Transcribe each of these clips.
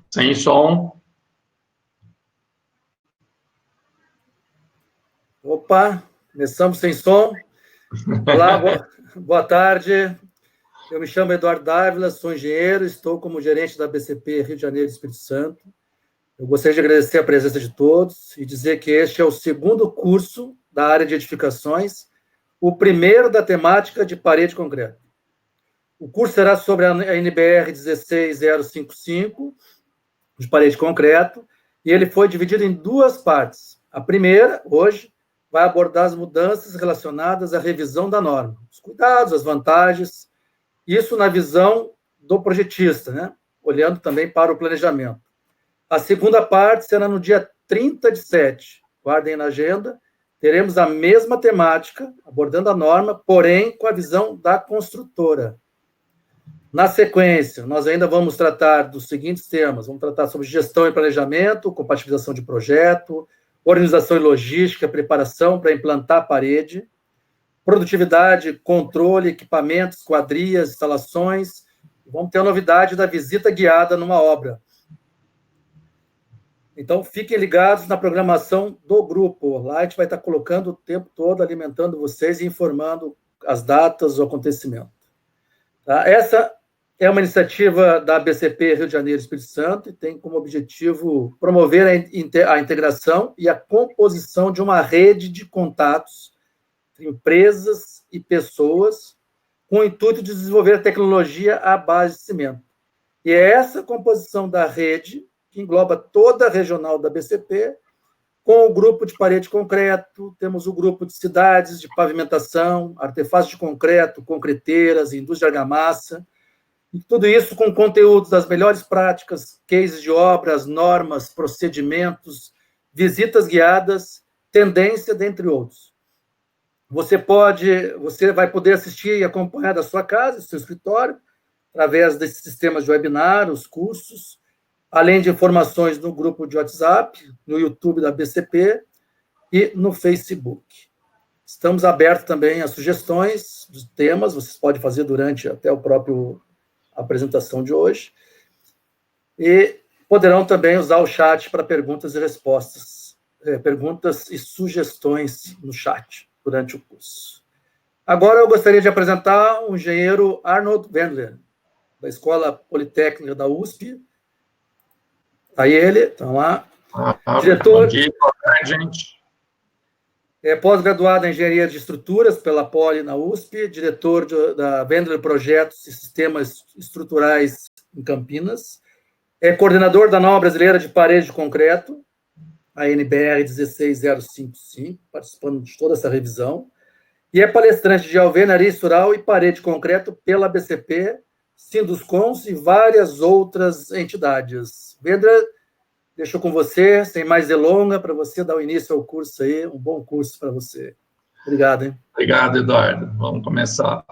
Sem som. Opa, começamos sem som. Olá, boa tarde. Eu me chamo Eduardo Dávila, sou engenheiro, estou como gerente da BCP Rio de Janeiro e Espírito Santo. Eu gostaria de agradecer a presença de todos e dizer que este é o segundo curso da área de edificações, o primeiro da temática de parede concreta. O curso será sobre a NBR 16055, de parede concreto, e ele foi dividido em duas partes. A primeira, hoje, vai abordar as mudanças relacionadas à revisão da norma, os cuidados, as vantagens, isso na visão do projetista, né? Olhando também para o planejamento. A segunda parte será no dia 30/7, guardem na agenda, teremos a mesma temática, abordando a norma, porém com a visão da construtora. Na sequência, nós ainda vamos tratar dos seguintes temas, vamos tratar sobre gestão e planejamento, compatibilização de projeto, organização e logística, preparação para implantar a parede, produtividade, controle, equipamentos, quadrias, instalações. Vamos ter a novidade da visita guiada numa obra. Então, fiquem ligados na programação do grupo. Lá a gente vai estar colocando o tempo todo, alimentando vocês e informando as datas, o acontecimento. Tá? Essa é uma iniciativa da BCP Rio de Janeiro e Espírito Santo e tem como objetivo promover a integração e a composição de uma rede de contatos entre empresas e pessoas com o intuito de desenvolver a tecnologia à base de cimento. E é essa composição da rede que engloba toda a regional da BCP, com o grupo de parede concreto, temos o grupo de cidades de pavimentação, artefatos de concreto, concreteiras, indústria de argamassa, e tudo isso com conteúdos das melhores práticas, cases de obras, normas, procedimentos, visitas guiadas, tendência, dentre outros. Você vai poder assistir e acompanhar da sua casa, do seu escritório, através desses sistemas de webinar, os cursos, além de informações no grupo de WhatsApp, no YouTube da BCP e no Facebook. Estamos abertos também a sugestões de temas, vocês podem fazer durante até o próprio apresentação de hoje, e poderão também usar o chat para perguntas e respostas, perguntas e sugestões no chat durante o curso. Agora eu gostaria de apresentar o engenheiro Arnold Wendler, da Escola Politécnica da USP. Está aí ele, estão lá. Diretor, bom dia, boa tarde, gente. É pós-graduado em Engenharia de Estruturas pela Poli na USP, diretor da Wendler Projetos e Sistemas Estruturais em Campinas, é coordenador da Nova Brasileira de Parede de Concreto, a NBR 16055, participando de toda essa revisão, e é palestrante de alvenaria estrutural e parede de concreto pela BCP, Sinduscons e várias outras entidades. Wendler, deixo com você, sem mais delonga, para você dar o início ao curso aí, um bom curso para você. Obrigado, hein? Obrigado, Eduardo. Vamos começar.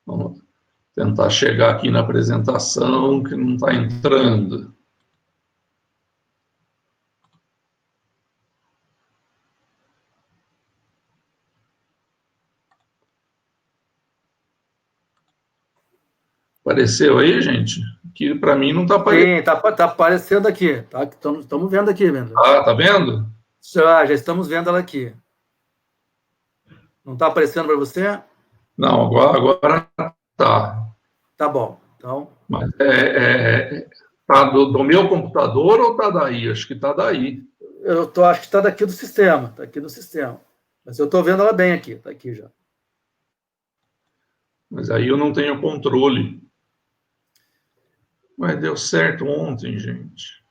Vamos tentar chegar aqui na apresentação, que não está entrando. Apareceu aí, gente? Que para mim não está aparecendo. Sim, tá aparecendo aqui. Tá, estamos vendo aqui, Wendler. Ah, tá vendo? Já estamos vendo ela aqui. Não está aparecendo para você? Não, agora tá. Tá bom. Então. Mas tá do meu computador ou tá daí? Acho que tá daí. Acho que está daqui do sistema. Está aqui do sistema. Mas eu estou vendo ela bem aqui. Está aqui já. Mas aí eu não tenho controle. Mas deu certo ontem, gente.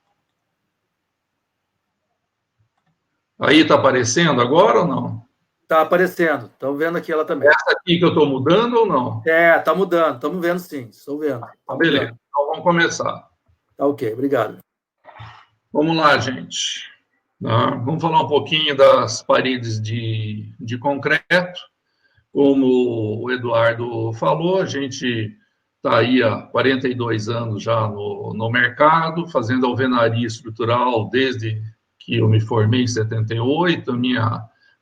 Aí tá aparecendo agora ou não? Tá aparecendo. Estão vendo aqui ela também. Essa aqui que eu estou mudando ou não? Tá mudando. Estamos vendo sim. Estou vendo. Tá beleza. Mudando. Então vamos começar. Tá ok. Obrigado. Vamos lá, gente. Vamos falar um pouquinho das paredes de concreto. Como o Eduardo falou, a gente está aí há 42 anos já no mercado, fazendo alvenaria estrutural desde que eu me formei em 78,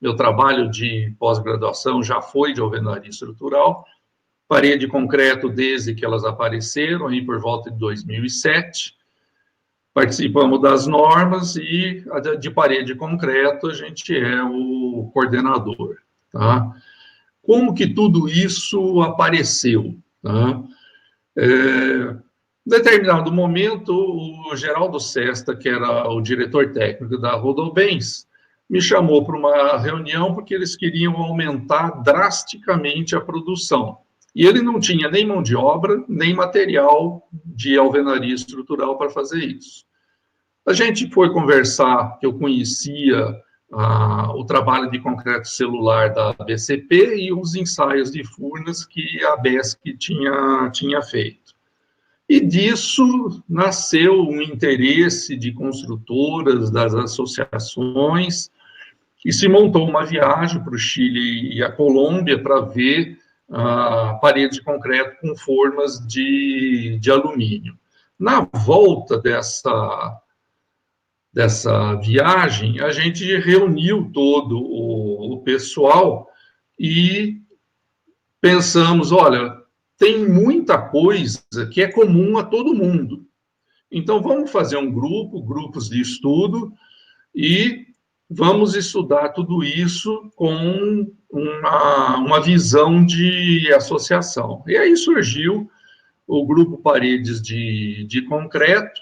meu trabalho de pós-graduação já foi de alvenaria estrutural, parede de concreto desde que elas apareceram, aí por volta de 2007, participamos das normas e de parede de concreto a gente é o coordenador, tá? Como que tudo isso apareceu, tá? Em determinado momento, o Geraldo Sesta, que era o diretor técnico da Rodobens, me chamou para uma reunião porque eles queriam aumentar drasticamente a produção. E ele não tinha nem mão de obra, nem material de alvenaria estrutural para fazer isso. A gente foi conversar, que eu conhecia o trabalho de concreto celular da BCP e os ensaios de Furnas que a BESC tinha feito. E disso nasceu um interesse de construtoras, das associações, e se montou uma viagem para o Chile e a Colômbia para ver a parede de concreto com formas de alumínio. Na volta dessa viagem, a gente reuniu todo o pessoal e pensamos, olha, tem muita coisa que é comum a todo mundo. Então, vamos fazer um grupos de estudo, e vamos estudar tudo isso com uma visão de associação. E aí surgiu o Grupo Paredes de Concreto,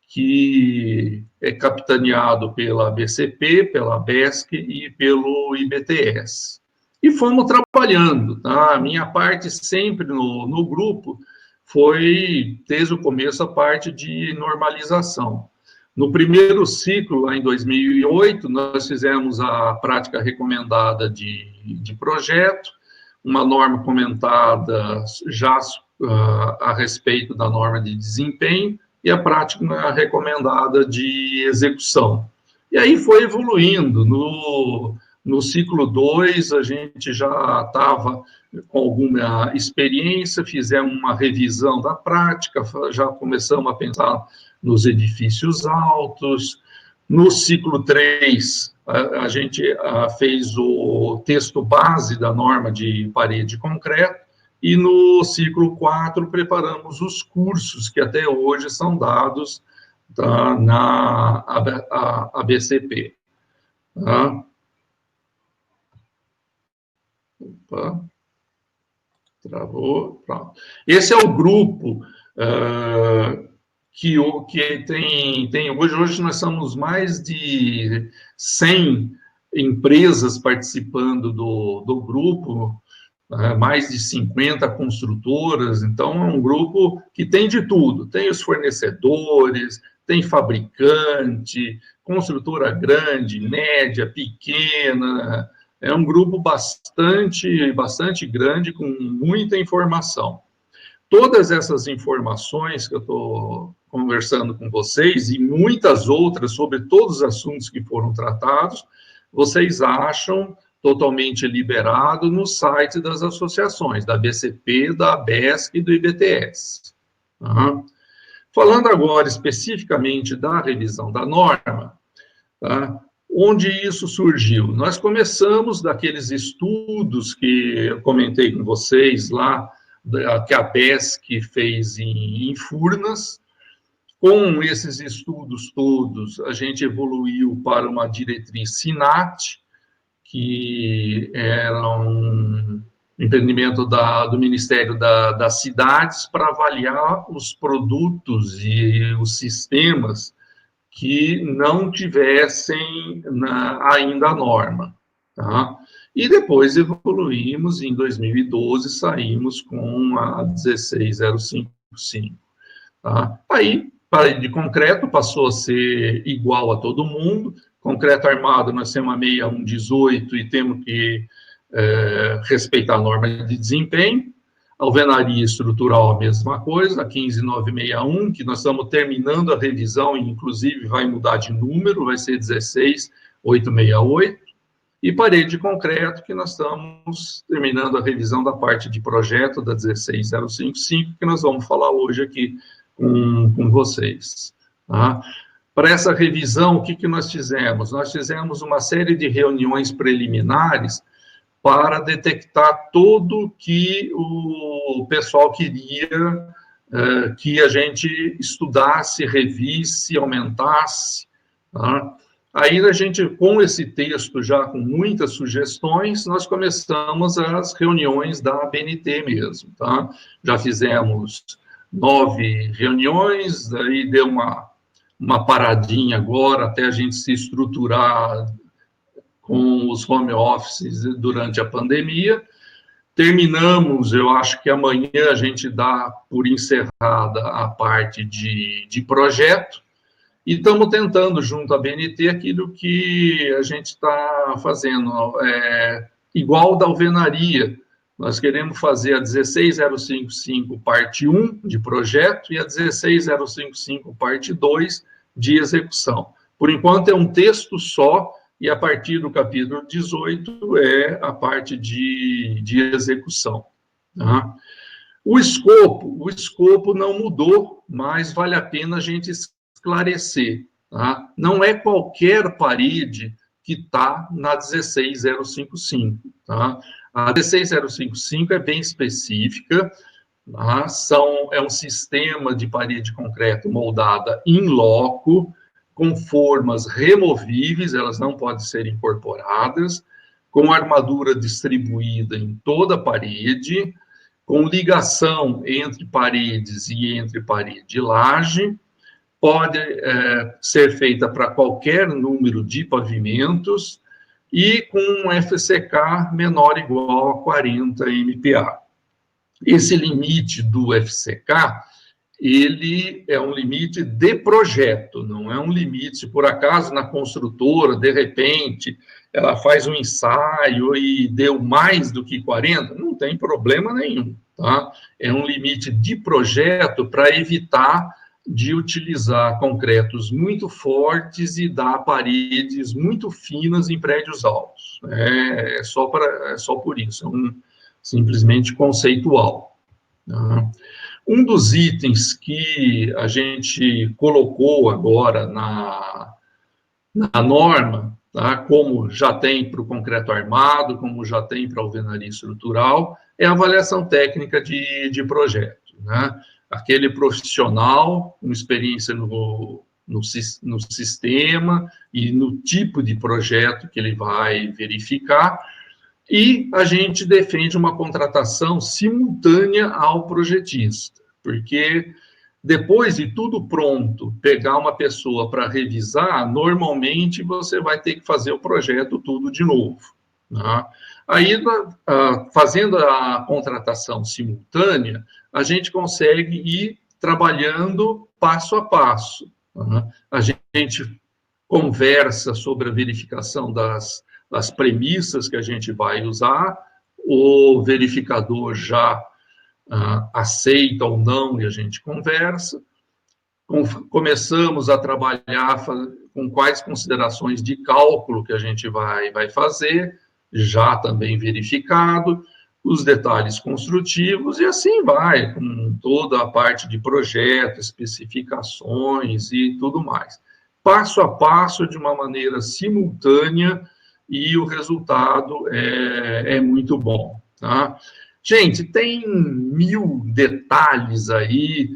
que é capitaneado pela BCP, pela BESC e pelo IBTS. E fomos trabalhando, tá? A minha parte sempre no grupo foi, desde o começo, a parte de normalização. No primeiro ciclo, lá em 2008, nós fizemos a prática recomendada de projeto, uma norma comentada já a respeito da norma de desempenho e a prática recomendada de execução. E aí foi evoluindo. No ciclo 2, a gente já estava com alguma experiência, fizemos uma revisão da prática, já começamos a pensar nos edifícios altos. No ciclo 3, a gente fez o texto base da norma de parede de concreto, e no ciclo 4 preparamos os cursos que até hoje são dados na ABCP. Tá? Opa, travou, pronto. Esse é o grupo que tem hoje. Hoje nós somos mais de 100 empresas participando do grupo, mais de 50 construtoras. Então, é um grupo que tem de tudo. Tem os fornecedores, tem fabricante, construtora grande, média, pequena. É um grupo bastante grande, com muita informação. Todas essas informações que eu estou conversando com vocês, e muitas outras sobre todos os assuntos que foram tratados, vocês acham totalmente liberado no site das associações, da BCP, da BESC e do IBTS. Tá? Falando agora especificamente da revisão da norma, tá? Onde isso surgiu? Nós começamos daqueles estudos que eu comentei com vocês lá, que a BESC fez em Furnas. Com esses estudos todos, a gente evoluiu para uma diretriz SINAT, que era um empreendimento do Ministério das Cidades para avaliar os produtos e os sistemas que não tivessem ainda a norma, tá? E depois evoluímos, em 2012 saímos com a 16055, tá? Aí, parede de concreto passou a ser igual a todo mundo. Concreto armado, nós temos a 6118 e temos que respeitar a norma de desempenho. Alvenaria estrutural, a mesma coisa, a 15961, que nós estamos terminando a revisão, e inclusive vai mudar de número, vai ser 16868. E parede de concreto, que nós estamos terminando a revisão da parte de projeto da 16055, que nós vamos falar hoje aqui com vocês. Tá? Para essa revisão, o que nós fizemos? Nós fizemos uma série de reuniões preliminares para detectar tudo que o pessoal queria que a gente estudasse, revisse, aumentasse. Tá? Aí a gente, com esse texto já com muitas sugestões, nós começamos as reuniões da ABNT mesmo. Tá? Já fizemos 9 reuniões, aí deu uma paradinha agora, até a gente se estruturar com os home offices durante a pandemia. Terminamos, eu acho que amanhã a gente dá por encerrada a parte de projeto, e estamos tentando, junto à BNT, aquilo que a gente está fazendo, igual da alvenaria. Nós queremos fazer a 16055, parte 1 de projeto, e a 16055, parte 2 de execução. Por enquanto é um texto só, e a partir do capítulo 18 é a parte de execução. Tá? O escopo não mudou, mas vale a pena a gente esclarecer. Tá? Não é qualquer parede que está na 16055. Tá? A 16055 é bem específica, tá? É um sistema de parede de concreto moldada in loco, com formas removíveis, elas não podem ser incorporadas, com armadura distribuída em toda a parede, com ligação entre paredes e entre parede e laje, pode ser feita para qualquer número de pavimentos e com um FCK menor ou igual a 40 MPa. Esse limite do FCK, ele é um limite de projeto, não é um limite, se por acaso na construtora, de repente, ela faz um ensaio e deu mais do que 40, não tem problema nenhum, tá? É um limite de projeto para evitar de utilizar concretos muito fortes e dar paredes muito finas em prédios altos. É só por isso, simplesmente conceitual. Tá? Um dos itens que a gente colocou agora na norma, tá? Como já tem para o concreto armado, como já tem para a alvenaria estrutural, é a avaliação técnica de projeto. Né? Aquele profissional com experiência no sistema e no tipo de projeto que ele vai verificar, e a gente defende uma contratação simultânea ao projetista, porque depois de tudo pronto, pegar uma pessoa para revisar, normalmente você vai ter que fazer o projeto tudo de novo. Né? Aí, fazendo a contratação simultânea, a gente consegue ir trabalhando passo a passo. Né? A gente conversa sobre a verificação das premissas que a gente vai usar, o verificador já aceita ou não e a gente conversa. Começamos a trabalhar com quais considerações de cálculo que a gente vai fazer, já também verificado, os detalhes construtivos, e assim vai, com toda a parte de projeto, especificações e tudo mais. Passo a passo, de uma maneira simultânea, e o resultado é muito bom. Tá? Gente, tem 1000 detalhes aí,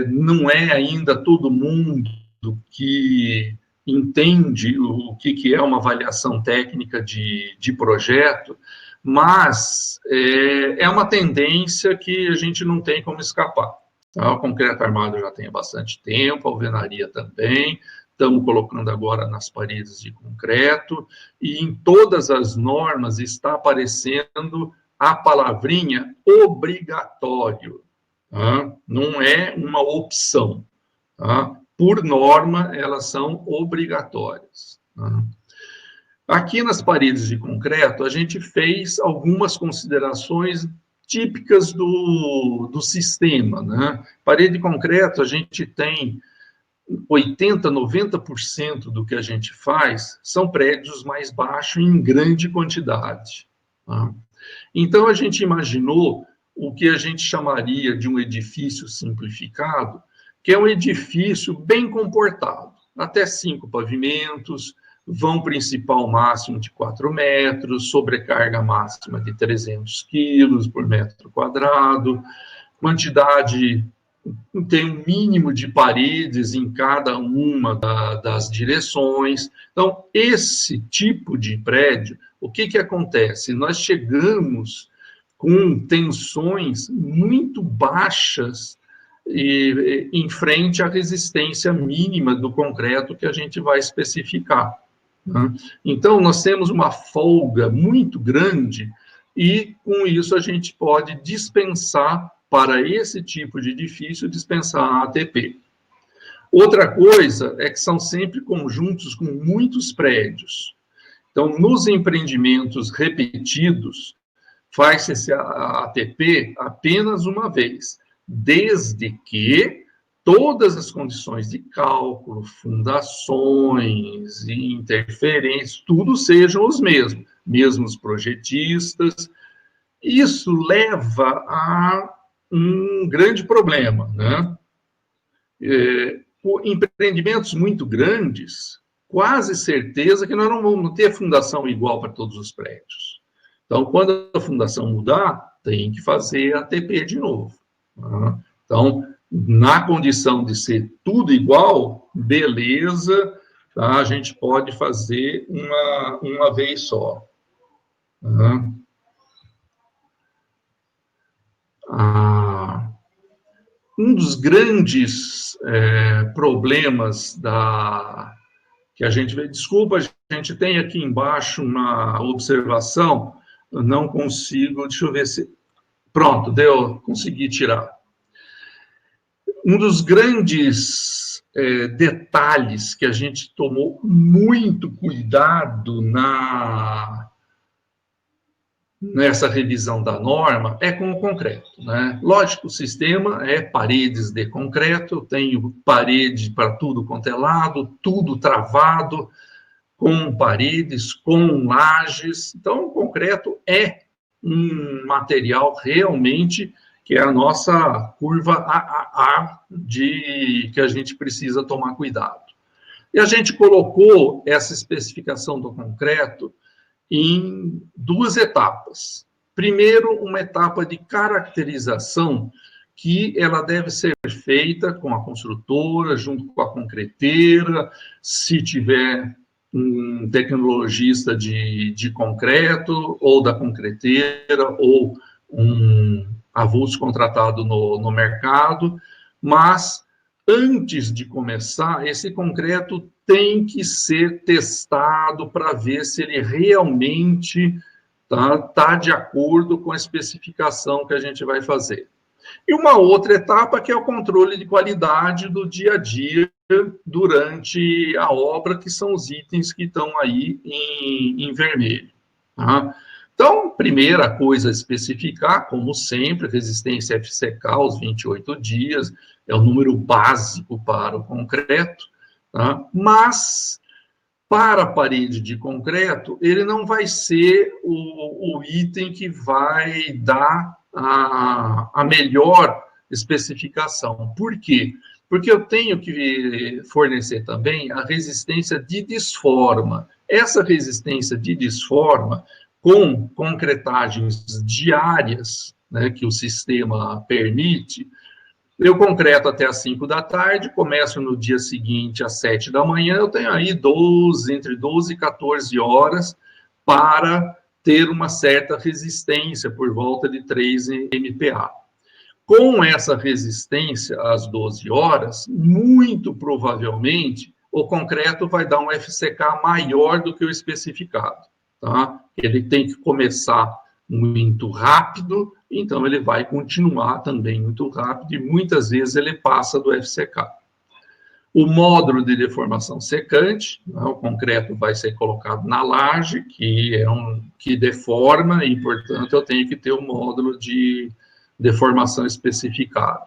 não é ainda todo mundo que entende o que é uma avaliação técnica de projeto, mas é uma tendência que a gente não tem como escapar. Tá? O concreto armado já tem há bastante tempo, a alvenaria também, estamos colocando agora nas paredes de concreto, e em todas as normas está aparecendo a palavrinha obrigatório. Tá? Não é uma opção. Tá? Por norma, elas são obrigatórias. Tá? Aqui nas paredes de concreto, a gente fez algumas considerações típicas do sistema. Né? Parede de concreto, a gente tem 80%, 90% do que a gente faz são prédios mais baixos em grande quantidade. Tá? Então, a gente imaginou o que a gente chamaria de um edifício simplificado, que é um edifício bem comportado, até 5 pavimentos, vão principal máximo de 4 metros, sobrecarga máxima de 300 quilos por metro quadrado, quantidade, tem um mínimo de paredes em cada uma das direções. Então, esse tipo de prédio, o que acontece? Nós chegamos com tensões muito baixas em frente à resistência mínima do concreto que a gente vai especificar. Né? Então, nós temos uma folga muito grande e, com isso, a gente pode dispensar, para esse tipo de edifício, dispensar a ATP. Outra coisa é que são sempre conjuntos com muitos prédios. Então, nos empreendimentos repetidos, faz-se a ATP apenas uma vez, desde que todas as condições de cálculo, fundações e interferências, tudo sejam os mesmos projetistas. Isso leva a um grande problema, né? Empreendimentos muito grandes, quase certeza que nós não vamos ter fundação igual para todos os prédios. Então, quando a fundação mudar, tem que fazer a ATP de novo. Tá? Então, na condição de ser tudo igual, beleza, tá? A gente pode fazer uma vez só. Tá? Um dos grandes problemas que a gente vê, desculpa, a gente tem aqui embaixo uma observação, eu não consigo, deixa eu ver se... Pronto, consegui tirar. Um dos grandes detalhes que a gente tomou muito cuidado nessa revisão da norma é com o concreto, né? Lógico, o sistema é paredes de concreto, eu tenho parede para tudo quanto é lado, tudo travado, com paredes, com lajes. Então, o concreto é um material realmente que é a nossa curva AAA que a gente precisa tomar cuidado. E a gente colocou essa especificação do concreto em 2 etapas. Primeiro, uma etapa de caracterização, que ela deve ser feita com a construtora, junto com a concreteira, se tiver um tecnologista de concreto, ou da concreteira, ou um avulso contratado no mercado, mas antes de começar, esse concreto tem que ser testado para ver se ele realmente tá de acordo com a especificação que a gente vai fazer. E uma outra etapa que é o controle de qualidade do dia a dia durante a obra, que são os itens que estão aí em vermelho. Tá? Então, primeira coisa a especificar, como sempre, resistência FCK aos 28 dias, é o número básico para o concreto, tá? Mas, para a parede de concreto, ele não vai ser o item que vai dar a melhor especificação. Por quê? Porque eu tenho que fornecer também a resistência de desforma. Essa resistência de desforma, com concretagens diárias, né, que o sistema permite, eu concreto até às 5 da tarde, começo no dia seguinte às 7 da manhã, eu tenho aí entre 12 e 14 horas para ter uma certa resistência, por volta de 3 MPa. Com essa resistência às 12 horas, muito provavelmente, o concreto vai dar um FCK maior do que o especificado. Tá? Ele tem que começar muito rápido, então ele vai continuar também muito rápido, e muitas vezes ele passa do FCK. O módulo de deformação secante, né, o concreto vai ser colocado na laje, que deforma, e, portanto, eu tenho que ter o módulo de deformação especificado.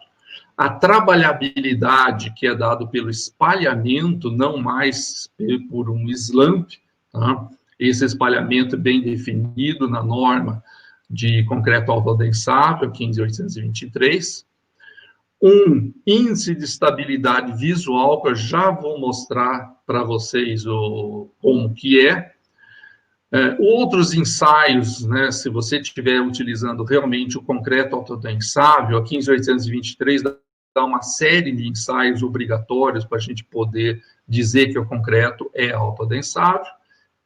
A trabalhabilidade, que é dado pelo espalhamento, não mais por um slump, tá? Esse espalhamento é bem definido na norma de concreto autoadensável, 15823. um índice de estabilidade visual, que eu já vou mostrar para vocês como que é. Outros ensaios, né, se você estiver utilizando realmente o concreto autodensável, a 15823 dá uma série de ensaios obrigatórios para a gente poder dizer que o concreto é autodensável.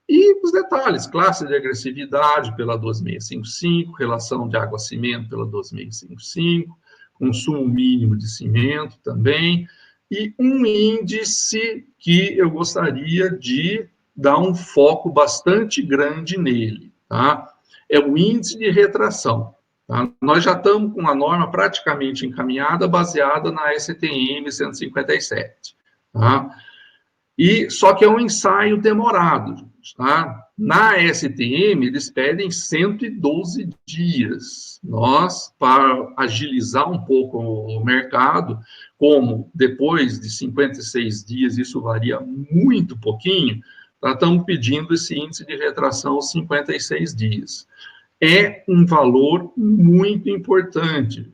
E os detalhes, classe de agressividade pela 12655, relação de água-cimento pela 12655, consumo mínimo de cimento também, e um índice que eu gostaria de dar um foco bastante grande nele, tá? É o índice de retração. Tá? Nós já estamos com a norma praticamente encaminhada, baseada na STM 157, tá? E só que é um ensaio demorado, tá? Na STM, eles pedem 112 dias. Nós, para agilizar um pouco o mercado, como depois de 56 dias isso varia muito pouquinho, nós estamos pedindo esse índice de retração aos 56 dias. É um valor muito importante.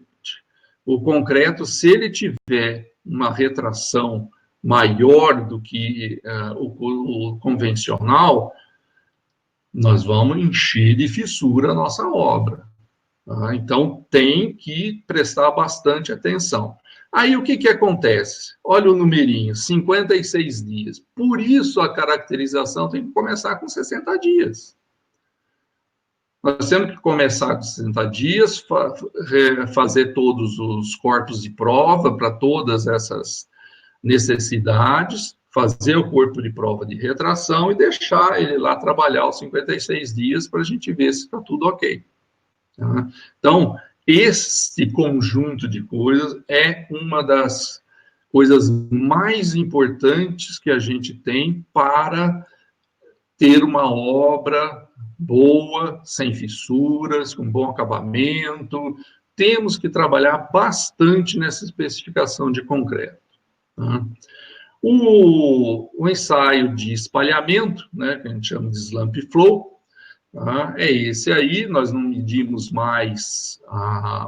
O concreto, se ele tiver uma retração maior do que o convencional, nós vamos encher de fissura a nossa obra. Tá? Então, tem que prestar bastante atenção. Aí, o que acontece? Olha o numerinho, 56 dias. Por isso, a caracterização tem que começar com 60 dias. Nós temos que começar com 60 dias, fazer todos os corpos de prova para todas essas necessidades, fazer o corpo de prova de retração e deixar ele lá trabalhar os 56 dias para a gente ver se está tudo ok. Tá? Então, esse conjunto de coisas é uma das coisas mais importantes que a gente tem para ter uma obra boa, sem fissuras, com bom acabamento. Temos que trabalhar bastante nessa especificação de concreto. Tá? O ensaio de espalhamento, né, que a gente chama de slump flow, tá? É esse aí. Nós não medimos mais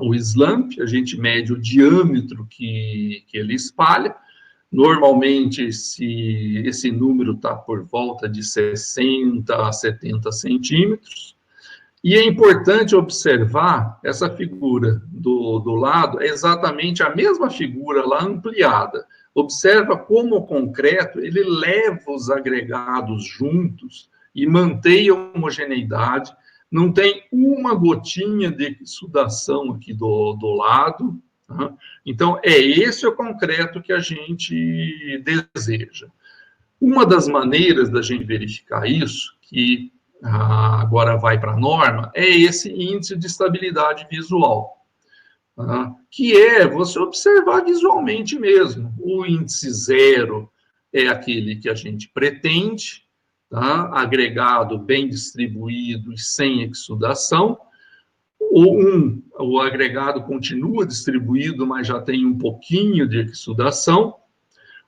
o slump, a gente mede o diâmetro que ele espalha. Normalmente, esse número está por volta de 60 a 70 centímetros. E é importante observar essa figura do lado, é exatamente a mesma figura lá ampliada. Observa como o concreto ele leva os agregados juntos e mantém a homogeneidade. Não tem uma gotinha de exudação aqui do lado. Tá? Então, é esse o concreto que a gente deseja. Uma das maneiras da gente verificar isso, que agora vai para a norma, é esse índice de estabilidade visual. Que é você observar visualmente mesmo. O índice 0 é aquele que a gente pretende, tá? Agregado bem distribuído e sem exudação. O agregado continua distribuído, mas já tem um pouquinho de exudação.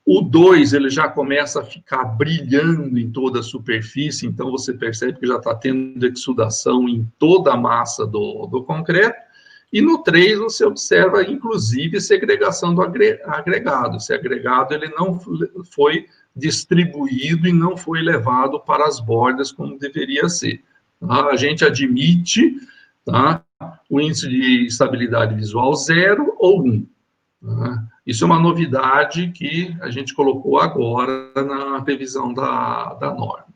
O 2, ele já começa a ficar brilhando em toda a superfície, então você percebe que já está tendo exudação em toda a massa do concreto. E no 3, você observa, inclusive, segregação do agregado. Esse agregado ele não foi distribuído e não foi levado para as bordas como deveria ser. Tá? A gente admite, tá, o índice de estabilidade visual 0 ou 1. Tá? Isso é uma novidade que a gente colocou agora na revisão da norma.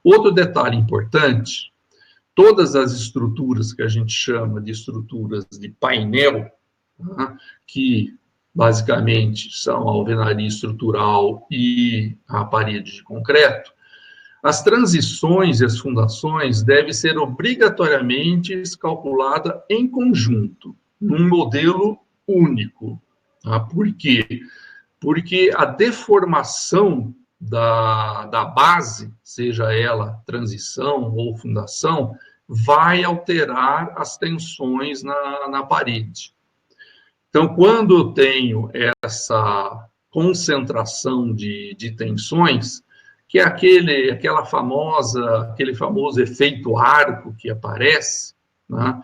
Outro detalhe importante: todas as estruturas que a gente chama de estruturas de painel, tá? Que basicamente são a alvenaria estrutural e a parede de concreto, as transições e as fundações devem ser obrigatoriamente calculadas em conjunto, num modelo único. Tá? Por quê? Porque a deformação da base, seja ela transição ou fundação, vai alterar as tensões na parede. Então, quando eu tenho essa concentração de tensões, que é aquele famoso efeito arco que aparece, né?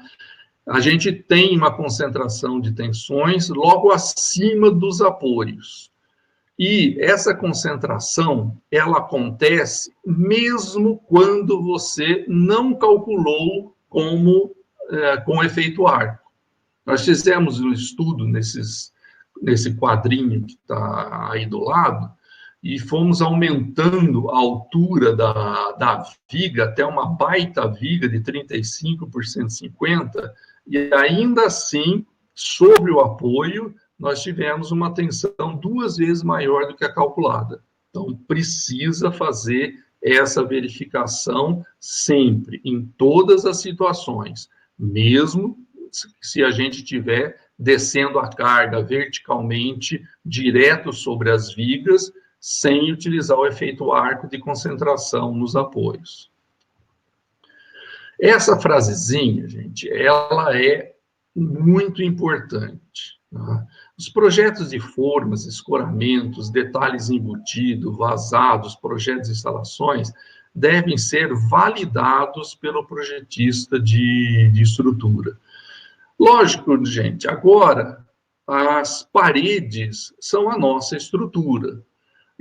a gente tem uma concentração de tensões logo acima dos apoios. E essa concentração, ela acontece mesmo quando você não calculou com efeito arco. Nós fizemos um estudo nesse quadrinho que está aí do lado, e fomos aumentando a altura da viga até uma baita viga de 35 por 150, e ainda assim, sobre o apoio, nós tivemos uma tensão 2 vezes maior do que a calculada. Então, precisa fazer essa verificação sempre, em todas as situações, mesmo se a gente estiver descendo a carga verticalmente, direto sobre as vigas, sem utilizar o efeito arco de concentração nos apoios. Essa frasezinha, gente, ela é muito importante. Tá? Os projetos de formas, escoramentos, detalhes embutidos, vazados, projetos de instalações, devem ser validados pelo projetista de estrutura. Lógico, gente, agora as paredes são a nossa estrutura.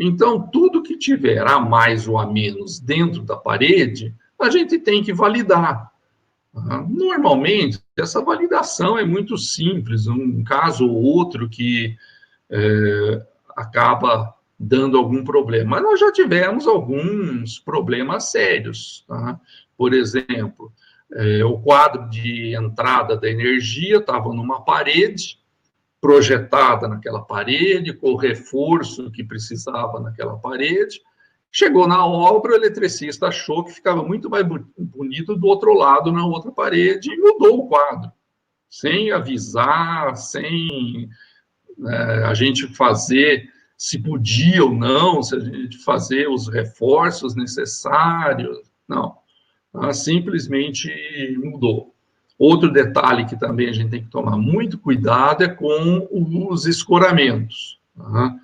Então, tudo que tiver a mais ou a menos dentro da parede, a gente tem que validar. Normalmente, essa validação é muito simples, um caso ou outro que acaba dando algum problema. Mas nós já tivemos alguns problemas sérios. Tá? Por exemplo, o quadro de entrada da energia estava numa parede, projetada naquela parede, com o reforço que precisava naquela parede. Chegou na obra, o eletricista achou que ficava muito mais bonito do outro lado, na outra parede, e mudou o quadro, sem avisar, sem a gente fazer se podia ou não, se a gente fazer os reforços necessários. Não, simplesmente mudou. Outro detalhe que também a gente tem que tomar muito cuidado é com os escoramentos. Tá?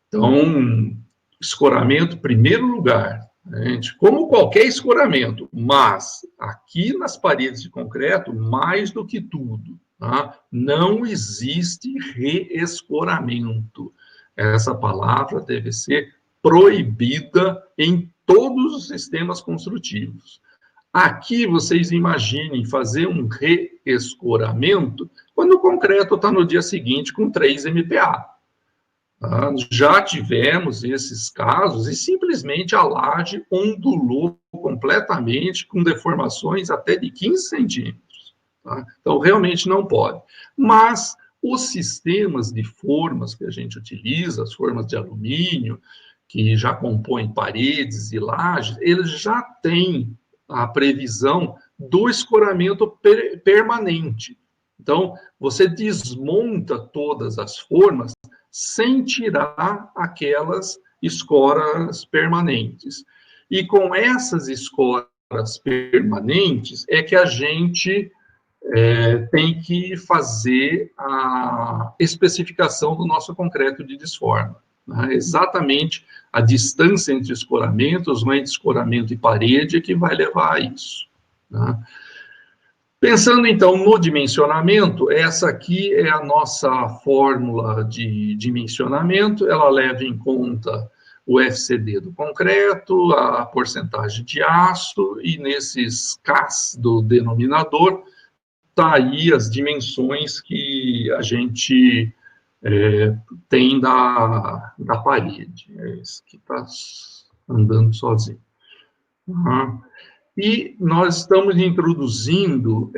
Então, escoramento, primeiro lugar, gente, como qualquer escoramento, mas aqui nas paredes de concreto, mais do que tudo, tá? Não existe reescoramento. Essa palavra deve ser proibida em todos os sistemas construtivos. Aqui, vocês imaginem fazer um reescoramento quando o concreto está no dia seguinte com 3 MPa. Tá? Já tivemos esses casos e simplesmente a laje ondulou completamente com deformações até de 15 centímetros. Tá? Então, realmente não pode. Mas os sistemas de formas que a gente utiliza, as formas de alumínio, que já compõem paredes e lajes, eles já têm a previsão do escoramento permanente. Então, você desmonta todas as formas sem tirar aquelas escoras permanentes. E com essas escoras permanentes é que a gente tem que fazer a especificação do nosso concreto de desforma. Né? Exatamente a distância entre escoramentos, entre escoramento e parede, é que vai levar a isso. Né? Pensando, então, no dimensionamento, essa aqui é a nossa fórmula de dimensionamento, ela leva em conta o FCD do concreto, a porcentagem de aço, e nesses Ks do denominador, está aí as dimensões que a gente tem da parede. É esse que está andando sozinho. Uhum. E nós estamos introduzindo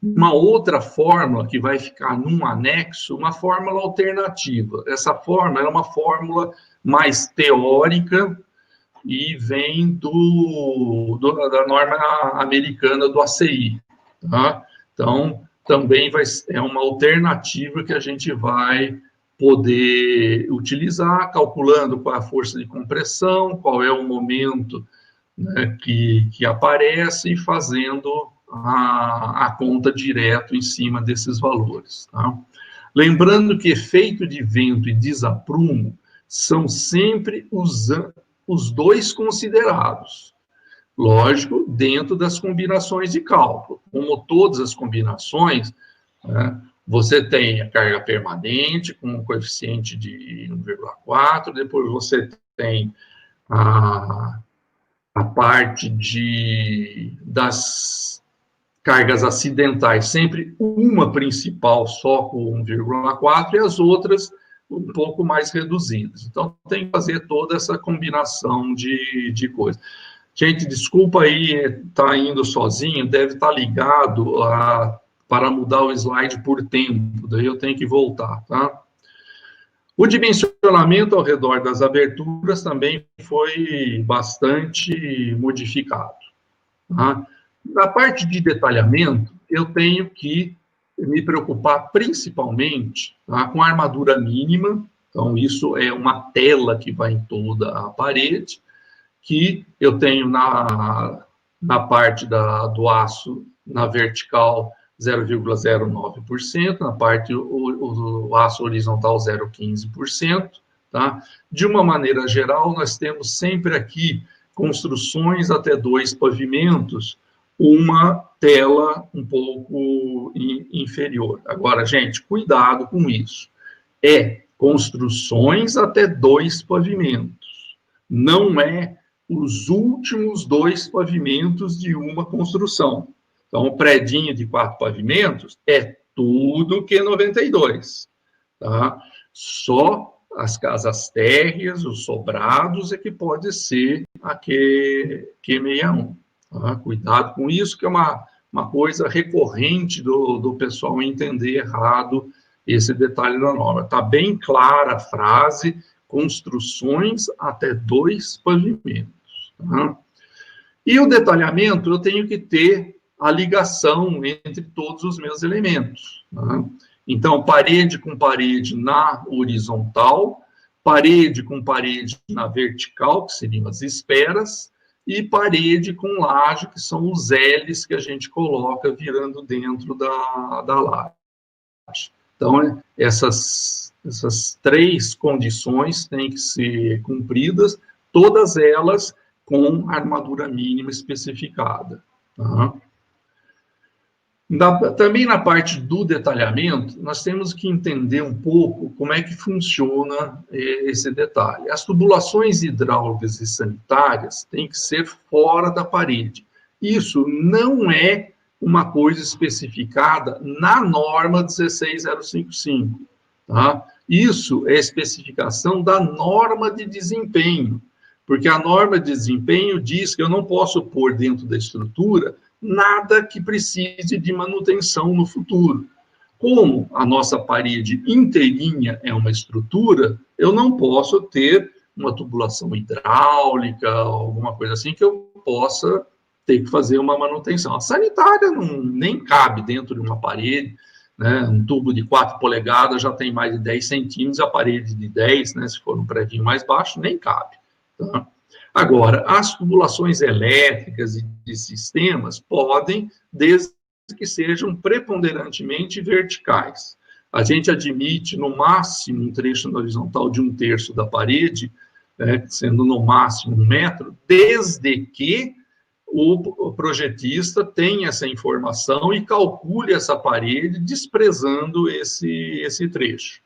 uma outra fórmula que vai ficar num anexo, uma fórmula alternativa. Essa fórmula é uma fórmula mais teórica e vem da norma americana do ACI. Tá? Então, também é uma alternativa que a gente vai poder utilizar, calculando qual é a força de compressão, qual é o momento, né, que aparece, e fazendo a conta direto em cima desses valores. Tá? Lembrando que efeito de vento e desaprumo são sempre os dois considerados. Lógico, dentro das combinações de cálculo. Como todas as combinações, né, você tem a carga permanente com um coeficiente de 1,4, depois você tem a parte das cargas acidentais, sempre uma principal só com 1,4 e as outras um pouco mais reduzidas. Então, tem que fazer toda essa combinação de coisas. Gente, desculpa aí, está indo sozinho, deve estar ligado para mudar o slide por tempo, daí eu tenho que voltar, tá? O dimensionamento ao redor das aberturas também foi bastante modificado, tá? Na parte de detalhamento, eu tenho que me preocupar principalmente, tá, com a armadura mínima. Então, isso é uma tela que vai em toda a parede, que eu tenho na parte do aço, na vertical, 0,09%, na parte o aço horizontal, 0,15%. Tá? De uma maneira geral, nós temos sempre aqui construções até 2 pavimentos, uma tela um pouco inferior. Agora, gente, cuidado com isso. É construções até 2 pavimentos. Não é os últimos 2 pavimentos de uma construção. Então, o predinho de 4 pavimentos é tudo Q92. Tá? Só as casas térreas, os sobrados, é que pode ser a Q61. Tá? Cuidado com isso, que é uma coisa recorrente do pessoal entender errado esse detalhe da norma. Está bem clara a frase, construções até 2 pavimentos. Tá? E o detalhamento, eu tenho que ter a ligação entre todos os meus elementos. Tá? Então, parede com parede na horizontal, parede com parede na vertical, que seriam as esferas, e parede com laje, que são os L's que a gente coloca virando dentro da laje. Então, essas 3 condições têm que ser cumpridas, todas elas com armadura mínima especificada. Tá? Também na parte do detalhamento, nós temos que entender um pouco como é que funciona esse detalhe. As tubulações hidráulicas e sanitárias têm que ser fora da parede. Isso não é uma coisa especificada na norma 16055. Tá? Isso é especificação da norma de desempenho, porque a norma de desempenho diz que eu não posso pôr dentro da estrutura nada que precise de manutenção no futuro. Como a nossa parede inteirinha é uma estrutura, eu não posso ter uma tubulação hidráulica, alguma coisa assim, que eu possa ter que fazer uma manutenção. A sanitária nem cabe dentro de uma parede, né? Um tubo de 4 polegadas já tem mais de 10 centímetros, a parede de 10, né? Se for um predinho mais baixo, nem cabe. Tá? Agora, as tubulações elétricas e de sistemas podem, desde que sejam preponderantemente verticais. A gente admite, no máximo, um trecho na horizontal de 1/3 da parede, sendo no máximo 1 metro, desde que o projetista tenha essa informação e calcule essa parede desprezando esse trecho.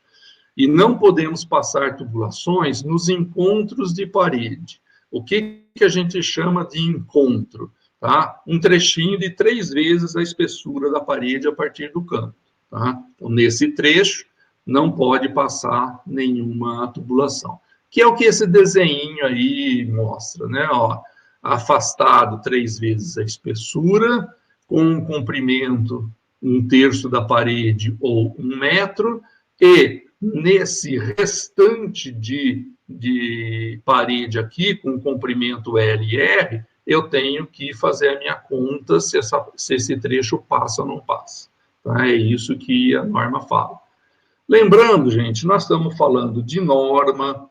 E não podemos passar tubulações nos encontros de parede. O que a gente chama de encontro? Tá? Um trechinho de 3 vezes a espessura da parede a partir do canto. Tá? Então, nesse trecho, não pode passar nenhuma tubulação. Que é o que esse desenho aí mostra, né? Ó, afastado 3 vezes a espessura, com um comprimento 1/3 da parede ou 1 metro, e nesse restante de parede aqui, com comprimento L e R, eu tenho que fazer a minha conta se esse trecho passa ou não passa. Tá? É isso que a norma fala. Lembrando, gente, nós estamos falando de norma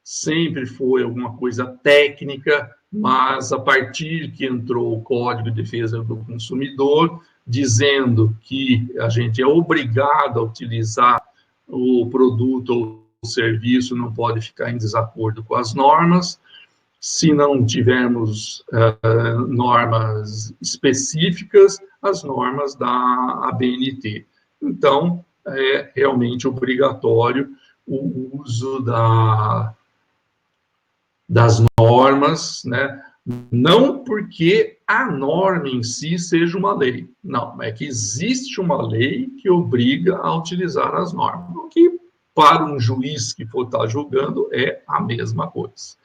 sempre foi alguma coisa técnica, mas a partir que entrou o Código de Defesa do Consumidor, dizendo que a gente é obrigado a utilizar o produto ou o serviço, não pode ficar em desacordo com as normas, se não tivermos normas específicas, as normas da ABNT. Então, é realmente obrigatório o uso das normas, né? Não porque a norma em si seja uma lei, não, é que existe uma lei que obriga a utilizar as normas, o que para um juiz que for estar julgando é a mesma coisa.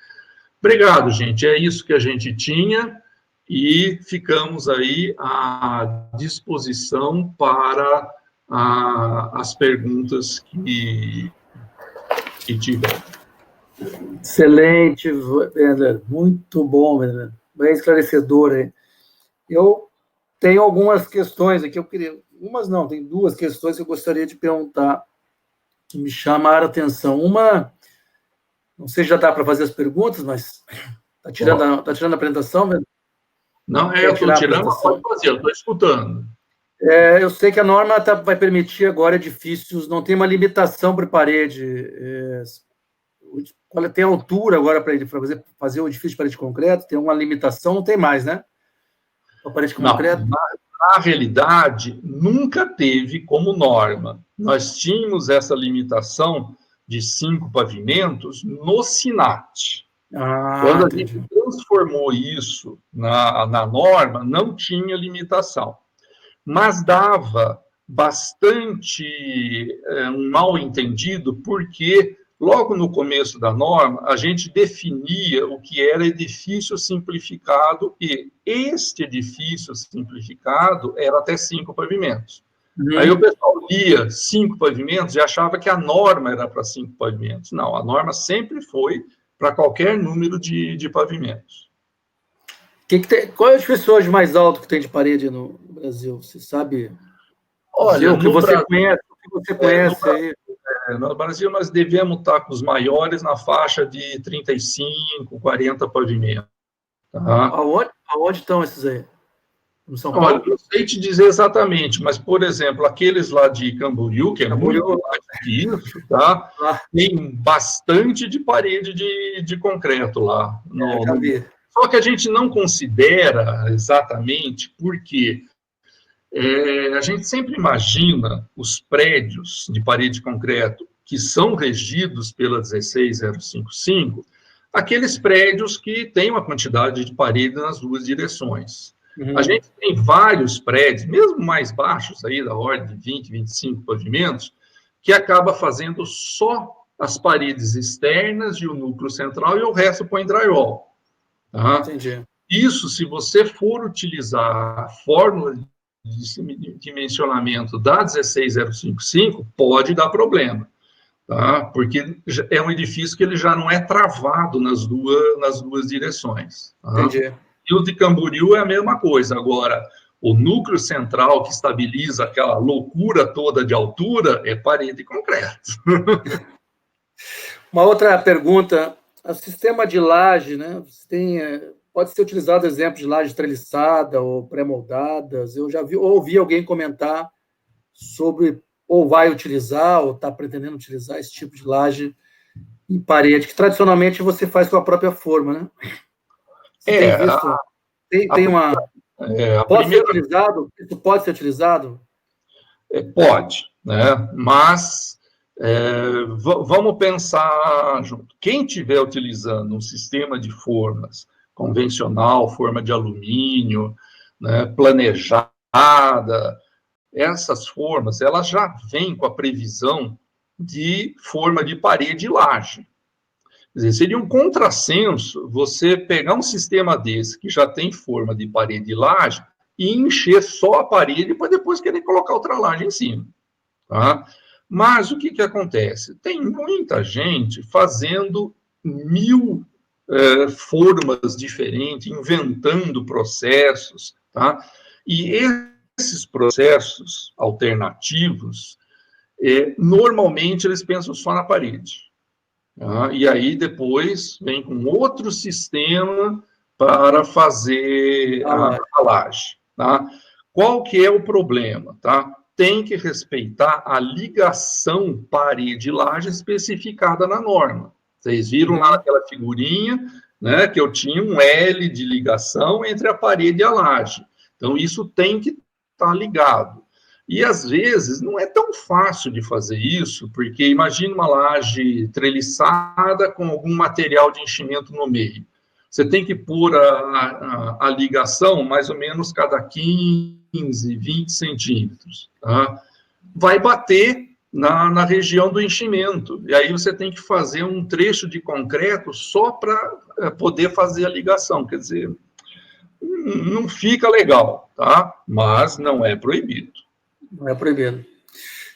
Obrigado, gente, é isso que a gente tinha e ficamos aí à disposição para as perguntas que tiver. Excelente, Werner. Muito bom, Werner. Bem esclarecedor aí. Eu tenho algumas questões aqui, tem duas questões que eu gostaria de perguntar, que me chamaram a atenção. Uma, não sei se já dá para fazer as perguntas, mas está tirando a apresentação, Werner? Não, eu estou tirando, pode fazer, eu estou escutando. Eu sei que a norma vai permitir agora edifícios, não tem uma limitação para parede. Tem altura agora para fazer o edifício de parede de concreto? Tem uma limitação? Não tem mais, né? A parede de concreto? Não, na realidade, nunca teve como norma. Nós tínhamos essa limitação de 5 pavimentos no SINAT. Quando a gente transformou isso na norma, não tinha limitação. Mas dava bastante um mal entendido, porque logo no começo da norma, a gente definia o que era edifício simplificado, e este edifício simplificado era até 5 pavimentos. Aí o pessoal lia 5 pavimentos e achava que a norma era para 5 pavimentos. Não, a norma sempre foi para qualquer número de pavimentos. Qual é o edifício hoje mais alto que tem de parede no Brasil? Você sabe? Olha, o que você conhece aí? No Brasil, nós devemos estar com os maiores na faixa de 35, 40 pavimentos. Tá? Aonde estão esses aí? No São Paulo? Olha, não sei te dizer exatamente, mas, por exemplo, aqueles lá de Camboriú, que é muito mais que isso, tá? Tem bastante de parede de concreto lá. Só que a gente não considera exatamente porque a gente sempre imagina os prédios de parede de concreto que são regidos pela 16055, aqueles prédios que têm uma quantidade de parede nas duas direções. A gente tem vários prédios, mesmo mais baixos, aí da ordem de 20, 25 pavimentos, que acaba fazendo só as paredes externas e o núcleo central, e o resto põe drywall. Tá? Entendi. Isso, se você for utilizar a fórmula de dimensionamento da 16055, pode dar problema, tá? Porque é um edifício que ele já não é travado nas duas direções. Tá? Entendi. E o de Camboriú é a mesma coisa. Agora, o núcleo central que estabiliza aquela loucura toda de altura é parede de concreto. Uma outra pergunta, o sistema de laje, né? Pode ser utilizado exemplo de laje treliçada ou pré-moldadas. Eu já ouvi alguém comentar sobre, ou vai utilizar, ou está pretendendo utilizar esse tipo de laje em parede, que tradicionalmente você faz com a própria forma, né? Tem visto? Pode ser utilizado? Isso pode ser utilizado? Pode, né? Mas vamos pensar junto. Quem estiver utilizando um sistema de formas convencional, forma de alumínio, né, planejada, essas formas, elas já vêm com a previsão de forma de parede e laje. Quer dizer, seria um contrassenso você pegar um sistema desse, que já tem forma de parede e laje, e encher só a parede para depois querer colocar outra laje em cima. Tá? Mas o que acontece? Tem muita gente fazendo 1000 formas diferentes, inventando processos, tá? E esses processos alternativos, normalmente eles pensam só na parede. Tá? E aí depois vem com outro sistema para fazer a laje. Tá? Qual que é o problema? Tá? Tem que respeitar a ligação parede-laje especificada na norma. Vocês viram lá naquela figurinha, né, que eu tinha um L de ligação entre a parede e a laje. Então, isso tem que estar ligado. E, às vezes, não é tão fácil de fazer isso, porque imagina uma laje treliçada com algum material de enchimento no meio. Você tem que pôr a ligação mais ou menos cada 15, 20 centímetros. Tá? Vai bater na região do enchimento. E aí você tem que fazer um trecho de concreto só para poder fazer a ligação. Quer dizer, não fica legal, tá? Mas não é proibido. Não é proibido.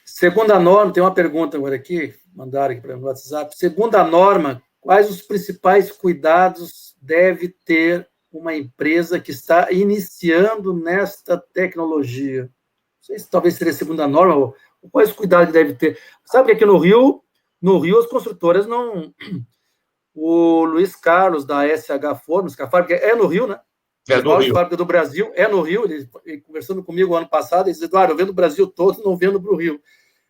Segundo a norma, tem uma pergunta agora aqui, mandaram aqui para o WhatsApp. Segundo a norma, quais os principais cuidados deve ter uma empresa que está iniciando nesta tecnologia? Não sei se talvez seria a segunda norma, ou quais os cuidados que deve ter? Sabe que aqui no Rio as construtoras não... O Luiz Carlos, da SH Fornos, que a fábrica é no Rio, né? É do Rio. A fábrica do Brasil é no Rio. Ele conversando comigo ano passado, ele disse, Eduardo, eu vendo o Brasil todo, não vendo para o Rio.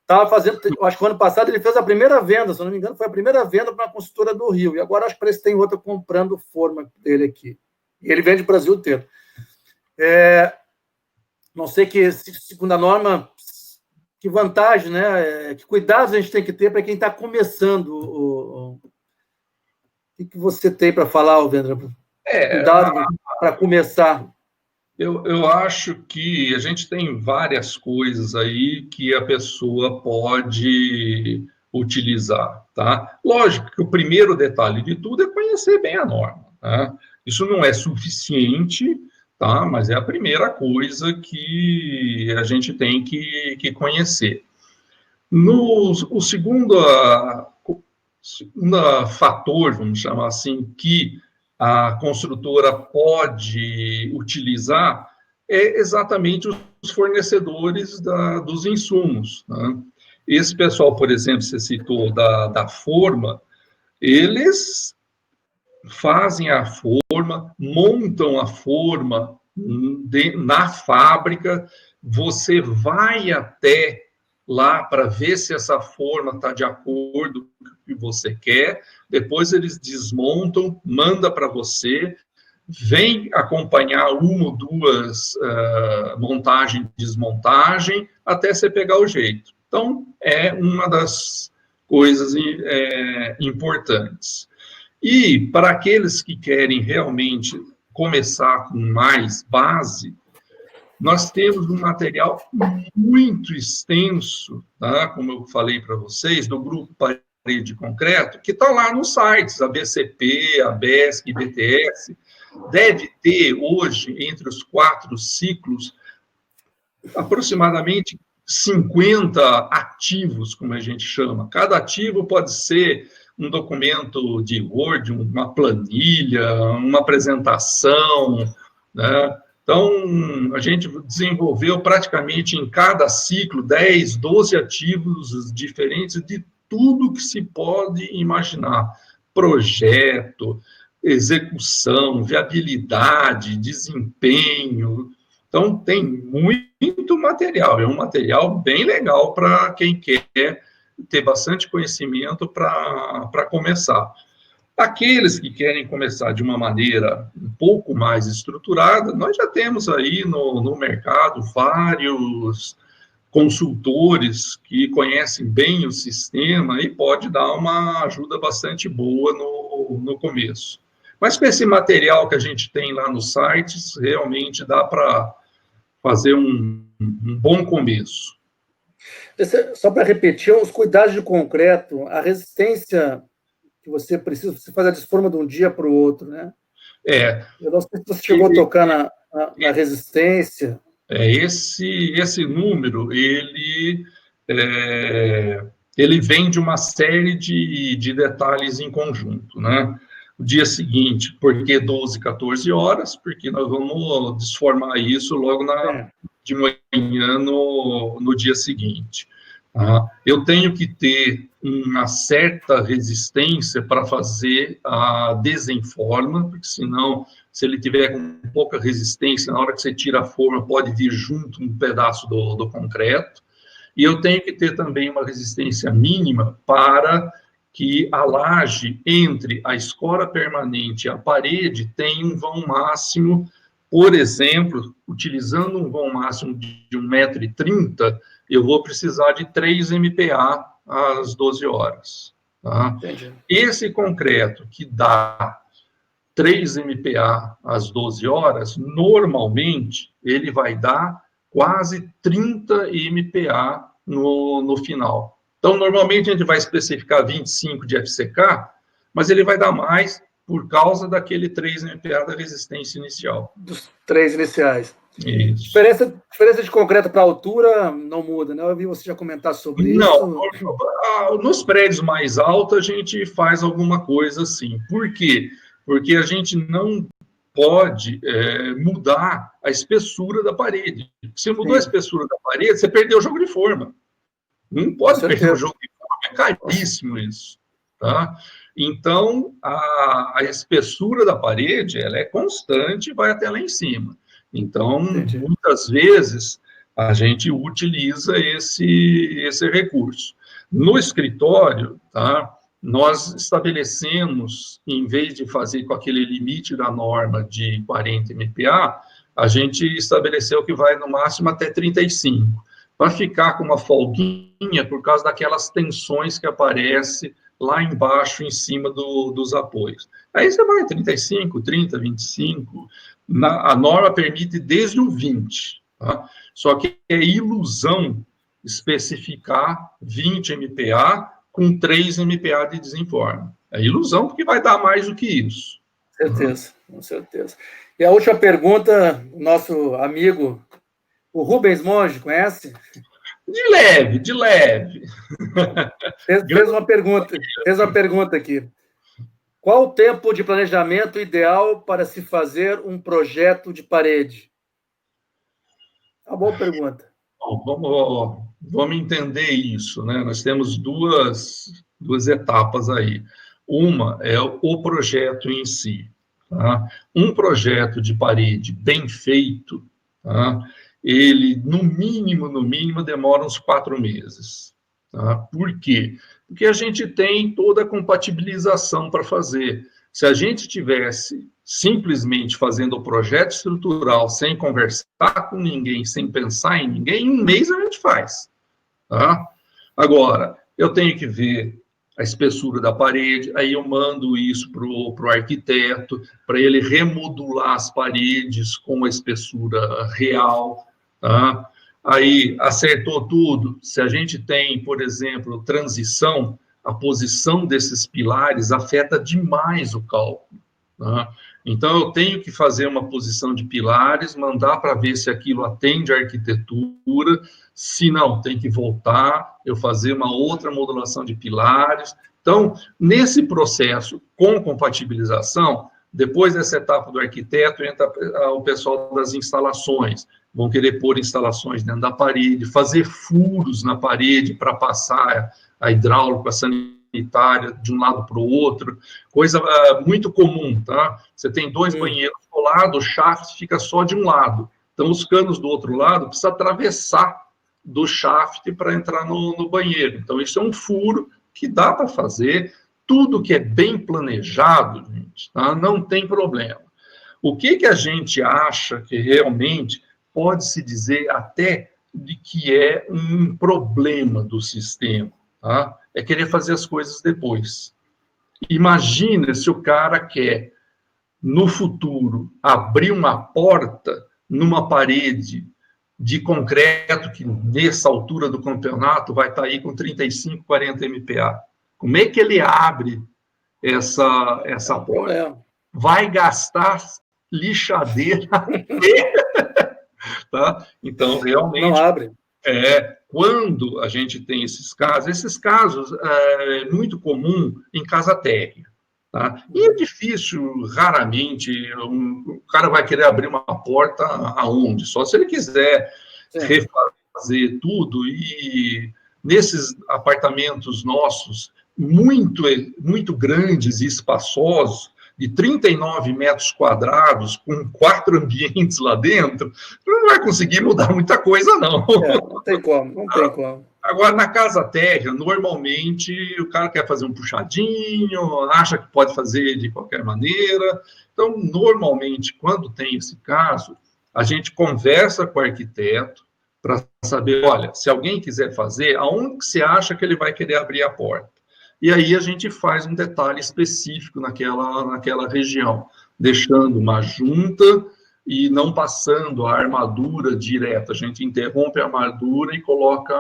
Estava fazendo, eu acho que o ano passado ele fez a primeira venda, se eu não me engano, foi a primeira venda para uma construtora do Rio. E agora acho que parece que tem outra comprando forma dele aqui. E ele vende o Brasil inteiro. Não sei que, segundo a norma, que vantagem, né? Que cuidados a gente tem que ter para quem está começando. O que você tem para falar, Vendra? Cuidado para começar. Eu acho que a gente tem várias coisas aí que a pessoa pode utilizar, tá? Lógico que o primeiro detalhe de tudo é conhecer bem a norma, tá? Isso não é suficiente, tá? Mas é a primeira coisa que a gente tem que conhecer. O segundo fator, vamos chamar assim, que a construtora pode utilizar é exatamente os fornecedores dos insumos. Né? Esse pessoal, por exemplo, você citou da forma, eles fazem a forma, montam a forma na fábrica, você vai até lá para ver se essa forma está de acordo com o que você quer, depois eles desmontam, manda para você, vem acompanhar uma ou duas montagem, desmontagem, até você pegar o jeito. Então, é uma das coisas importantes. E para aqueles que querem realmente começar com mais base, nós temos um material muito extenso, tá? Como eu falei para vocês, do grupo Parede de Concreto, que está lá nos sites, a BCP, a BESC, BTS, deve ter hoje, entre os 4 ciclos, aproximadamente 50 ativos, como a gente chama. Cada ativo pode ser um documento de Word, uma planilha, uma apresentação, né? Então, a gente desenvolveu praticamente em cada ciclo 10, 12 ativos diferentes de tudo que se pode imaginar. Projeto, execução, viabilidade, desempenho. Então, tem muito material. É um material bem legal para quem quer ter bastante conhecimento para começar. Aqueles que querem começar de uma maneira um pouco mais estruturada, nós já temos aí no mercado vários consultores que conhecem bem o sistema e pode dar uma ajuda bastante boa no começo. Mas com esse material que a gente tem lá nos sites, realmente dá para fazer um bom começo. Só para repetir, os cuidados de concreto, a resistência que você precisa, você faz a desforma de um dia para o outro, né? Eu não sei se você chegou a tocar na resistência. Esse número, ele vem de uma série de detalhes em conjunto, né? O dia seguinte, por que 12, 14 horas? Porque nós vamos desformar isso logo de manhã no dia seguinte. Eu tenho que ter uma certa resistência para fazer a desenforma, porque senão, se ele tiver com pouca resistência, na hora que você tira a forma, pode vir junto um pedaço do concreto. E eu tenho que ter também uma resistência mínima para que a laje entre a escora permanente e a parede tem um vão máximo, por exemplo, utilizando um vão máximo de 1,30 m, eu vou precisar de 3 MPa às 12 horas. Tá? Esse concreto que dá 3 MPa às 12 horas, normalmente, ele vai dar quase 30 MPa no final. Então, normalmente, a gente vai especificar 25 de FCK, mas ele vai dar mais por causa daquele 3 MPa da resistência inicial. Dos 3 iniciais. Isso. Diferença de concreto para altura não muda, né? Eu vi você já comentar sobre isso. Não, nos prédios mais altos a gente faz alguma coisa assim. Por quê? Porque a gente não pode mudar a espessura da parede. Se mudou a espessura da parede, você perdeu o jogo de forma. Não pode perder o jogo de forma, é caríssimo isso. Tá? Então, a espessura da parede ela é constante e vai até lá em cima. Então, muitas vezes, a gente utiliza esse recurso. No escritório, tá, nós estabelecemos, em vez de fazer com aquele limite da norma de 40 MPa, a gente estabeleceu que vai no máximo até 35, para ficar com uma folguinha por causa daquelas tensões que aparecem lá embaixo, em cima dos apoios. Aí você vai 35, 30, 25... a norma permite desde o 20, tá? Só que é ilusão especificar 20 MPa com 3 MPa de desenforme. É ilusão porque vai dar mais do que isso. Certeza, com certeza. E a última pergunta, nosso amigo, o Rubens Monge, conhece? De leve, de leve. Fez uma pergunta aqui. Qual o tempo de planejamento ideal para se fazer um projeto de parede? Uma boa pergunta. Bom, vamos entender isso, né? Nós temos duas etapas aí. Uma é o projeto em si. Tá? Um projeto de parede bem feito, tá? Ele, no mínimo, demora uns 4 meses. Tá? Por quê? Porque a gente tem toda a compatibilização para fazer. Se a gente tivesse simplesmente fazendo o projeto estrutural, sem conversar com ninguém, sem pensar em ninguém, em 1 mês a gente faz. Tá? Agora, eu tenho que ver a espessura da parede, aí eu mando isso para o arquiteto, para ele remodular as paredes com a espessura real. Tá? Aí, acertou tudo. Se a gente tem, por exemplo, transição, a posição desses pilares afeta demais o cálculo. Tá? Então, eu tenho que fazer uma posição de pilares, mandar para ver se aquilo atende à arquitetura. Se não, tem que voltar, eu fazer uma outra modulação de pilares. Então, nesse processo, com compatibilização, depois dessa etapa do arquiteto, entra o pessoal das instalações. Vão querer pôr instalações dentro da parede, fazer furos na parede para passar a hidráulica, a sanitária de um lado para o outro, coisa muito comum, tá? Você tem 2 banheiros colados, o shaft fica só de um lado. Então, os canos do outro lado precisa atravessar do shaft para entrar no banheiro. Então, isso é um furo que dá para fazer. Tudo que é bem planejado, gente, tá? Não tem problema. O que a gente acha que realmente pode-se dizer até de que é um problema do sistema, tá? É querer fazer as coisas depois. Imagina se o cara quer, no futuro, abrir uma porta numa parede de concreto que, nessa altura do campeonato, vai estar aí com 35, 40 MPa. Como é que ele abre essa porta? Vai gastar lixadeira tá? Então, realmente... Não abre. Quando a gente tem esses casos é muito comum em casa térrea. Tá? E é difícil, raramente, o cara vai querer abrir uma porta aonde? Só se ele quiser refazer tudo. E nesses apartamentos nossos, muito grandes e espaçosos, de 39 metros quadrados, com 4 ambientes lá dentro, não vai conseguir mudar muita coisa, não. Não tem como. Agora, na casa térrea, normalmente, o cara quer fazer um puxadinho, acha que pode fazer de qualquer maneira. Então, normalmente, quando tem esse caso, a gente conversa com o arquiteto para saber, olha, se alguém quiser fazer, aonde que você acha que ele vai querer abrir a porta? E aí a gente faz um detalhe específico naquela região, deixando uma junta e não passando a armadura direta. A gente interrompe a armadura e coloca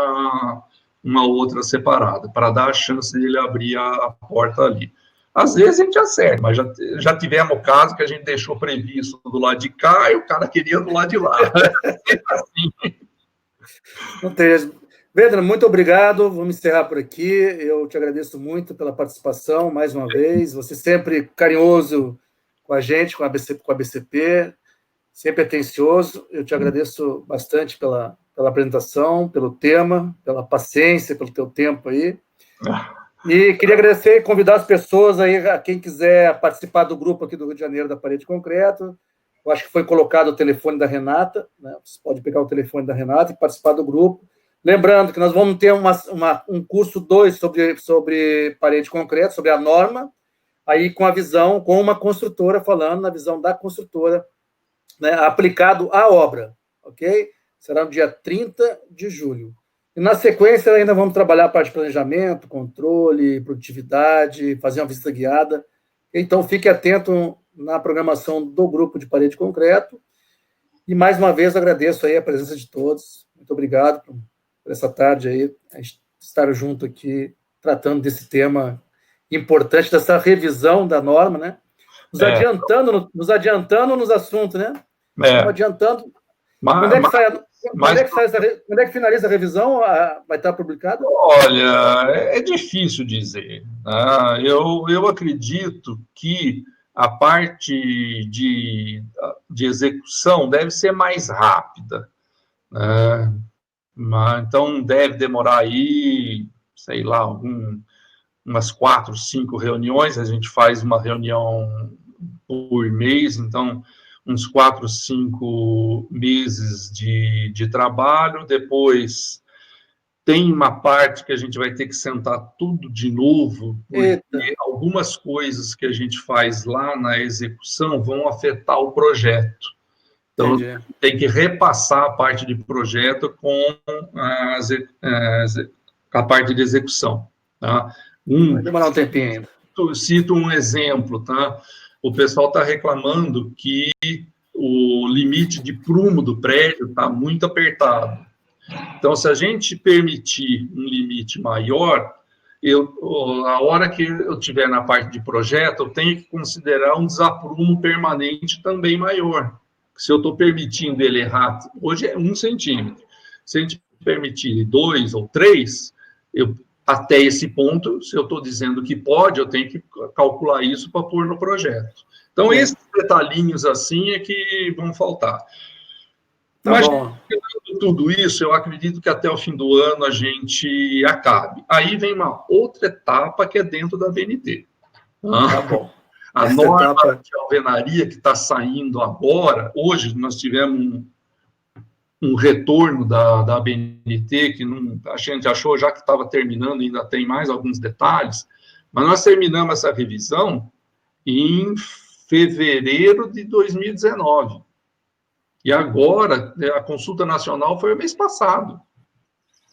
uma outra separada, para dar a chance dele abrir a porta ali. Às vezes a gente acerta, mas já tivemos o caso que a gente deixou previsto do lado de cá e o cara queria do lado de lá. Assim. Não tem. Vedra, muito obrigado. Vamos encerrar por aqui. Eu te agradeço muito pela participação, mais uma vez. Você sempre carinhoso com a gente, com a BCP, sempre atencioso. Eu te agradeço bastante pela apresentação, pelo tema, pela paciência, pelo teu tempo aí. E queria agradecer e convidar as pessoas aí, a quem quiser participar do grupo aqui do Rio de Janeiro da Parede Concreto. Eu acho que foi colocado o telefone da Renata, né? Você pode pegar o telefone da Renata e participar do grupo. Lembrando que nós vamos ter um curso 2 sobre parede concreta, sobre a norma, aí com a visão, com uma construtora falando, na visão da construtora, né, aplicado à obra, ok? Será no dia 30 de julho. E na sequência ainda vamos trabalhar a parte de planejamento, controle, produtividade, fazer uma visita guiada. Então fique atento na programação do grupo de parede concreto. E mais uma vez agradeço aí a presença de todos. Muito obrigado por essa tarde aí, estar junto aqui, tratando desse tema importante, dessa revisão da norma, né? Nos adiantando nos assuntos, né? Estamos adiantando. Quando é que finaliza a revisão? Vai estar publicado? Olha, é difícil dizer. Né? Eu acredito que a parte de execução deve ser mais rápida. Né? Então, deve demorar aí, sei lá, umas 4, 5 reuniões. A gente faz uma reunião por mês, então, uns 4, 5 meses de trabalho. Depois, tem uma parte que a gente vai ter que sentar tudo de novo, porque algumas coisas que a gente faz lá na execução vão afetar o projeto. Então, tem que repassar a parte de projeto com a parte de execução. Tá? Vai demorar um tempinho ainda. Cito um exemplo. Tá? O pessoal está reclamando que o limite de prumo do prédio está muito apertado. Então, se a gente permitir um limite maior, a hora que eu estiver na parte de projeto, eu tenho que considerar um desaprumo permanente também maior. Se eu estou permitindo ele errar, hoje é 1 centímetro. Se a gente permitir 2 ou 3, até esse ponto, se eu estou dizendo que pode, eu tenho que calcular isso para pôr no projeto. Então, esses detalhinhos assim é que vão faltar. Mas, tudo isso, eu acredito que até o fim do ano a gente acabe. Aí vem uma outra etapa que é dentro da BNT. Tá bom. A norma de alvenaria que está saindo agora, hoje nós tivemos um retorno da BNT, que a gente achou já que estava terminando, ainda tem mais alguns detalhes, mas nós terminamos essa revisão em fevereiro de 2019. E agora, a consulta nacional foi o mês passado.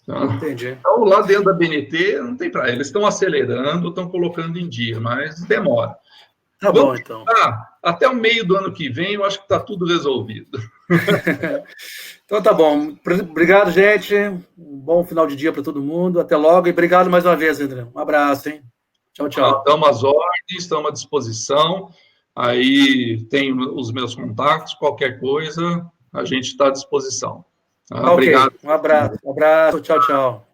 Tá? Entendi. Então, lá dentro da BNT, não tem para eles estão acelerando, estão colocando em dia, mas demora. Tá bom, então. Até o meio do ano que vem, eu acho que está tudo resolvido. Então, tá bom. Obrigado, gente. Um bom final de dia para todo mundo. Até logo. E obrigado mais uma vez, André. Um abraço, hein? Tchau, tchau. Estamos às ordens, estamos à disposição. Aí tem os meus contatos. Qualquer coisa, a gente está à disposição. Obrigado. Um abraço. Tchau, tchau.